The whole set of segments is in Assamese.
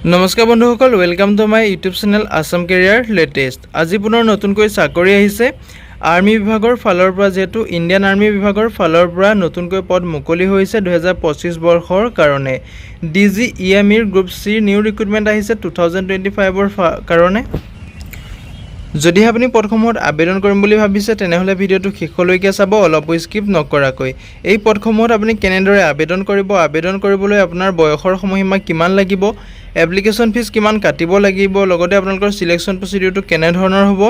নমস্কাৰ বন্ধুসকল, welcome to my YouTube channel Assam career latest. আজি পুনৰ নতুনকৈ চাকৰি আহিছে আৰ্মি বিভাগৰ ফালৰ পৰা, যেহেতু ইণ্ডিয়ান আৰ্মি বিভাগৰ ফালৰ পৰা নতুনকৈ পদ মুকলি হৈছে 2025 বৰ্ষৰ কাৰণে। DGEMEৰ গ্ৰুপ চি নিউ ৰিক্ৰুটমেণ্ট আহিছে 2025ৰ কাৰণে। যদি আপুনি পদসমূহত আবেদন কৰিম বুলি ভাবিছে তেনেহ'লে ভিডিঅ'টো শেষলৈকে চাব, অলপো স্কিপ নকৰাকৈ। এই পদসমূহত আপুনি কেনেদৰে আবেদন কৰিব, আবেদন কৰিবলৈ আপোনাৰ বয়সৰ সময়সীমা কিমান লাগিব, এপ্লিকেশ্যন ফিজ কিমান কাটিব লাগিব, লগতে আপোনালোকৰ সিলেকশ্যন প্ৰচিডিউৰটো কেনেধৰণৰ হ'ব,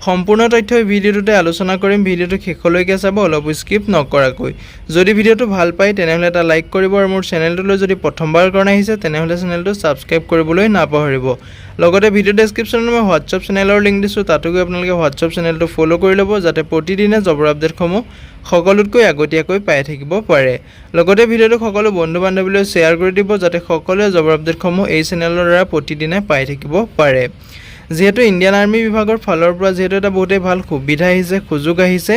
সম্পূৰ্ণ তথ্য এই ভিডিঅ'টোতে আলোচনা কৰিম। ভিডিঅ'টো শেষলৈকে চাব, অলপো স্কিপ নকৰাকৈ। যদি ভিডিঅ'টো ভাল পায় তেনেহ'লে এটা লাইক কৰিব আৰু মোৰ চেনেলটোলৈ যদি প্ৰথমবাৰ কাৰণে আহিছে তেনেহ'লে চেনেলটো ছাবস্ক্ৰাইব কৰিবলৈ নাপাহৰিব। লগতে ভিডিঅ' ডেছক্ৰিপশ্যনত মই হোৱাটছআপ চেনেলৰ লিংক দিছোঁ, তাতো গৈ আপোনালোকে হোৱাটছআপ চেনেলটো ফ'ল' কৰি ল'ব, যাতে প্ৰতিদিনে জবৰ আপডেটসমূহ সকলোতকৈ আগতীয়াকৈ পাই থাকিব পাৰে। লগতে ভিডিঅ'টো সকলো বন্ধু বান্ধৱীলৈ শ্বেয়াৰ কৰি দিব, যাতে সকলোৱে জবৰ আপডেটসমূহ এই চেনেলৰ দ্বাৰা প্ৰতিদিনে পাই থাকিব পাৰে। যিহেতু ইণ্ডিয়ান আৰ্মি বিভাগৰ ফালৰ পৰা যিহেতু এটা বহুতেই ভাল সুবিধা আহিছে, সুযোগ আহিছে,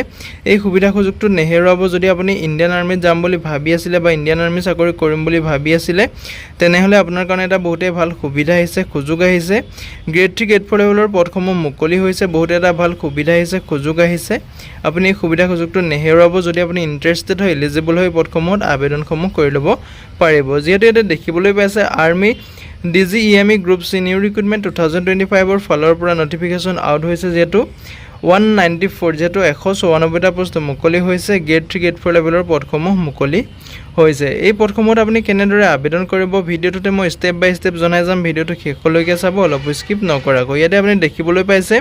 এই সুবিধা সুযোগটো নেহেৰুৱাব। যদি আপুনি ইণ্ডিয়ান আৰ্মিত যাম বুলি ভাবি আছিলে বা ইণ্ডিয়ান আৰ্মি চাকৰি কৰিম বুলি ভাবি আছিলে তেনেহ'লে আপোনাৰ কাৰণে এটা বহুতেই ভাল সুবিধা আহিছে, সুযোগ আহিছে। গ্ৰেড 3 গ্ৰেড 4 লেভেলৰ পদসমূহ মুকলি হৈছে, বহুতে এটা ভাল সুবিধা আহিছে, সুযোগ আহিছে। আপুনি এই সুবিধা সুযোগটো নেহেৰুৱাব। যদি আপুনি ইণ্টাৰেষ্টেড হয়, এলিজিবল হয়, পদসমূহত আবেদনসমূহ কৰি ল'ব পাৰিব। যিহেতু ইয়াতে দেখিবলৈ পাইছে army DGEME group C new recruitment 2025ৰ ফালৰ পৰা নটিফিকেশ্যন আউট হৈছে, যিহেতু 194 যিহেতু 194টা পোষ্ট মুকলি হৈছে। গ্ৰেড 3 গ্ৰেড 4 লেভেলৰ পদসমূহ মুকলি হৈছে। এই পদসমূহত আপুনি কেনেদৰে আবেদন কৰিব ভিডিঅ'টোতে মই ষ্টেপ বাই ষ্টেপ জনাই যাম। ভিডিঅ'টো শেষলৈকে চাব, অলপ স্কিপ নকৰাকৈ। ইয়াতে আপুনি দেখিবলৈ পাইছে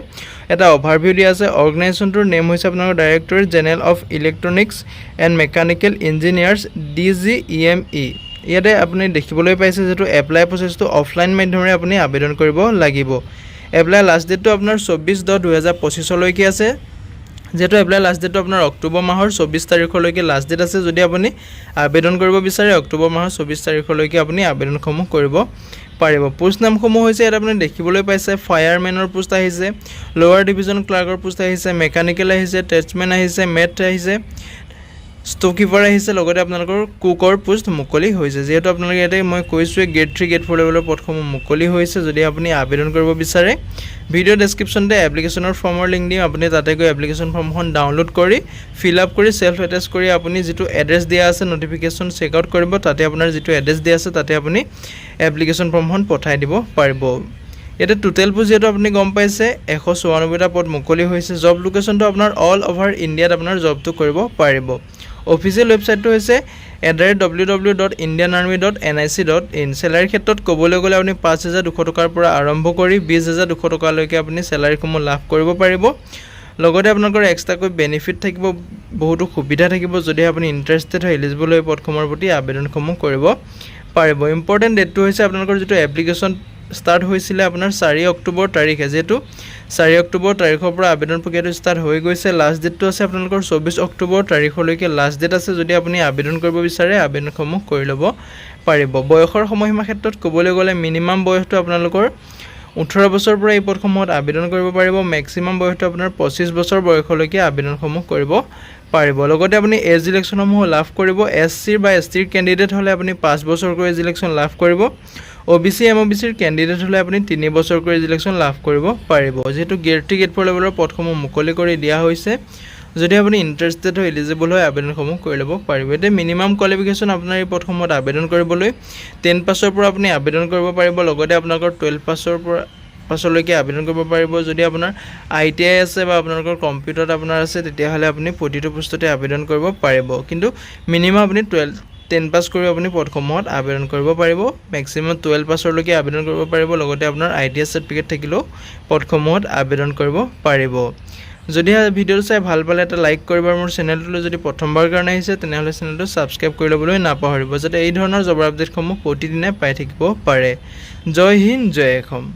এটা অভাৰভিউ দিয়া আছে। অৰ্গেনাইজেশ্যনটোৰ নেম হৈছে আপোনালোকৰ directorate general of electronics and mechanical engineers DGEME। ইয়াতে আপুনি দেখিবলৈ পাইছে যিহেতু এপ্লাই প্ৰচেছটো অফলাইন মাধ্যমেৰে আপুনি আবেদন কৰিব লাগিব। এপ্লাই লাষ্ট ডেটটো আপোনাৰ 24/10/2025লৈকে আছে। যেহেতু এপ্লাই লাষ্ট ডেটটো আপোনাৰ অক্টোবৰ মাহৰ 24 তাৰিখলৈকে লাষ্ট ডেট আছে। যদি আপুনি আবেদন কৰিব বিচাৰে অক্টোবৰ মাহৰ 24 তাৰিখলৈকে আপুনি আবেদনসমূহ কৰিব পাৰিব। পোষ্ট নামসমূহ হৈছে ইয়াত আপুনি দেখিবলৈ পাইছে ফায়াৰমেনৰ পোষ্ট আহিছে, লোৱাৰ ডিভিজন ক্লাৰ্কৰ পোষ্ট আহিছে, মেকানিকেল আহিছে, ট্ৰেডছমেন আহিছে, মেট আহিছে, ষ্ট'কিপাৰ আহিছে, লগতে আপোনালোকৰ কুকৰ পোষ্ট মুকলি হৈছে। যিহেতু আপোনালোকে ইয়াতে মই কৈছোঁৱে গ্ৰেড 3 গ্ৰেড 4 লেভেলৰ পদসমূহ মুকলি হৈছে। যদি আপুনি আবেদন কৰিব বিচাৰে ভিডিঅ' ডেছক্ৰিপশ্যনতে এপ্লিকেশ্যনৰ ফৰ্মৰ লিংক দিম, আপুনি তাতে গৈ এপ্লিকেশ্যন ফৰ্মখন ডাউনলোড কৰি ফিল আপ কৰি ছেল্ফ এটেষ্ট কৰি আপুনি যিটো এড্ৰেছ দিয়া আছে নটিফিকেশ্যন চেক আউট কৰিব, তাতে আপোনাৰ যিটো এড্ৰেছ দিয়া আছে তাতে আপুনি এপ্লিকেশ্যন ফৰ্মখন পঠাই দিব পাৰিব। ইয়াতে টোটেল পোষ্ট যিহেতু আপুনি গম পাইছে 194টা পদ মুকলি হৈছে। জব লোকেশ্যনটো আপোনাৰ অল অভাৰ ইণ্ডিয়াত আপোনাৰ জবটো কৰিব পাৰিব। অফিচিয়েল ৱেবছাইটটো হৈছে www.indianarmy.nic.in। চেলাৰীৰ ক্ষেত্ৰত ক'বলৈ গ'লে আপুনি 5,200 টকাৰ পৰা আৰম্ভ কৰি 20,200 টকালৈকে আপুনি চেলাৰীসমূহ লাভ কৰিব পাৰিব। লগতে আপোনালোকৰ এক্সট্ৰাকৈ বেনিফিট থাকিব, বহুতো সুবিধা থাকিব। যদি আপুনি ইণ্টাৰেষ্টেড হয়, এলিজিবল হৈ পদসমূহৰ প্ৰতি আবেদনসমূহ কৰিব পাৰিব। ইম্পৰ্টেণ্ট ডেটটো হৈছে আপোনালোকৰ যিটো এপ্লিকেশ্যন ষ্টাৰ্ট হৈছিলে আপোনাৰ 4 অক্টোবৰ তাৰিখে। যিহেতু 4 অক্টোবৰ তাৰিখৰ পৰা আবেদন প্ৰক্ৰিয়াটো ষ্টাৰ্ট হৈ গৈছে। লাষ্ট ডেটটো আছে আপোনালোকৰ 24 অক্টোবৰ তাৰিখলৈকে লাষ্ট ডেট আছে। যদি আপুনি আবেদন কৰিব বিচাৰে আবেদনসমূহ কৰি ল'ব পাৰিব। বয়সৰ সময়সীমা ক্ষেত্ৰত ক'বলৈ গ'লে মিনিমাম বয়সটো আপোনালোকৰ 18 বছৰৰ পৰা এই পদসমূহত আবেদন কৰিব পাৰিব। মেক্সিমাম বয়সটো আপোনাৰ 25 বছৰ বয়সলৈকে আবেদনসমূহ কৰিব পাৰিব। লগতে আপুনি এজ ইলেকশ্যনসমূহ লাভ কৰিব। SC বা STৰ কেণ্ডিডেট হ'লে আপুনি 5 বছৰকৈ এজ ইলেকশ্যন লাভ কৰিব। OBC MOBCৰ কেণ্ডিডেট হ'লে আপুনি 3 বছৰকৈ এজ ইলেকশ্যন লাভ কৰিব পাৰিব। যিহেতু গ্ৰেড 3 গ্ৰেড 4 লেভেলৰ পদসমূহ মুকলি কৰি দিয়া হৈছে, যদি আপুনি ইণ্টাৰেষ্টেড হয়, এলিজিবল হয়, আবেদনসমূহ কৰি ল'ব পাৰিব। এতিয়া মিনিমাম কোৱালিফিকেশ্যন আপোনাৰ এই পদসমূহত আবেদন কৰিবলৈ 10 পাছৰ পৰা আপুনি আবেদন কৰিব পাৰিব। লগতে আপোনালোকৰ 12 পাছলৈকে আবেদন কৰিব পাৰিব। যদি আপোনাৰ ITI আছে বা আপোনালোকৰ কম্পিউটাৰত আপোনাৰ আছে তেতিয়াহ'লে আপুনি প্ৰতিটো পোষ্টতে আবেদন কৰিব পাৰিব। কিন্তু মিনিমাম আপুনি 10 পাছ কৰি আপুনি পদসমূহত আবেদন কৰিব পাৰিব। মেক্সিমাম 12 পাছলৈকে আবেদন কৰিব পাৰিব। লগতে আপোনাৰ ITI চাৰ্টিফিকেট থাকিলেও পদসমূহত আবেদন কৰিব পাৰিব। যদি ভিডিঅ'টো চাই ভাল পালে এটা লাইক কৰিব আৰু মোৰ চেনেলটোলৈ যদি প্ৰথমবাৰ কাৰণে আহিছে তেনেহ'লে চেনেলটো ছাবস্ক্ৰাইব কৰি ল'বলৈ নাপাহৰিব, যাতে এই ধৰণৰ জবৰ আপডেটসমূহ প্ৰতিদিনে পাই থাকিব পাৰে। জয় হিন্দ, জয় অসম।